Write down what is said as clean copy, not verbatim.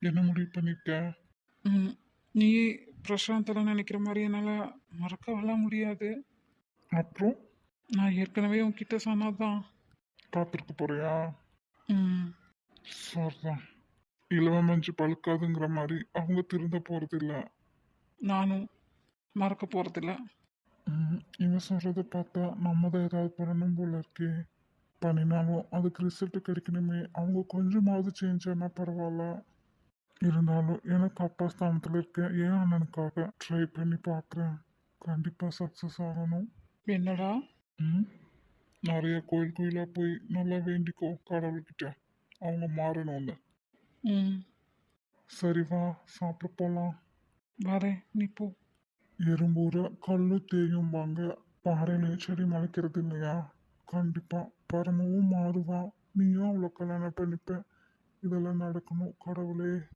என்ன முடிவு பண்ணிருக்க? ம், நீ பிரசாந்தெல்லாம் நினைக்கிற மாதிரி என்னால் மறக்கவெல்லாம் முடியாது. அப்புறம் நான் ஏற்கனவே உன்கிட்ட சொன்னதுதான். காத்திருக்க போறியா? ம், சரிதான். இலவ மஞ்சு பழுக்காதுங்கிற மாதிரி அவங்க திருந்த போறது இல்ல. நானும் மறக்க போகிறதில்ல. இவன் சொல்றத பார்த்தா நம்ம தான் ஏதாவது பண்ணணும் போல இருக்கே. பண்ணினாலும் அதுக்கு ரிசல்ட் கிடைக்கணுமே. அவங்க கொஞ்சமாவது சேஞ்ச் ஆனா பரவாயில்ல. இருந்தாலும் எனக்கு அப்பா ஸ்தானத்தில் இருக்கேன். என் அண்ணனுக்காக ட்ரை பண்ணி பார்க்குறேன். கண்டிப்பாக சக்ஸஸ் ஆகணும். என்னடா? ம் நிறைய கோயிலாக போய் நல்லா வேண்டிக்கோ கடவுள்கிட்ட. அவங்க மாறணும்னு. ம், சரி வா, சாப்பிட போகலாம். வரேன், நீ போ. எறும்பூர கல்லு தேயும்பாங்க. பாறையிலேயே செடி முளைக்கிறது இல்லையா? கண்டிப்பா பரமவும் மாறுவா. நீயும் அவ்வளோ கல்யாணம் பண்ணிப்ப. இதெல்லாம் நடக்கணும் கடவுளே.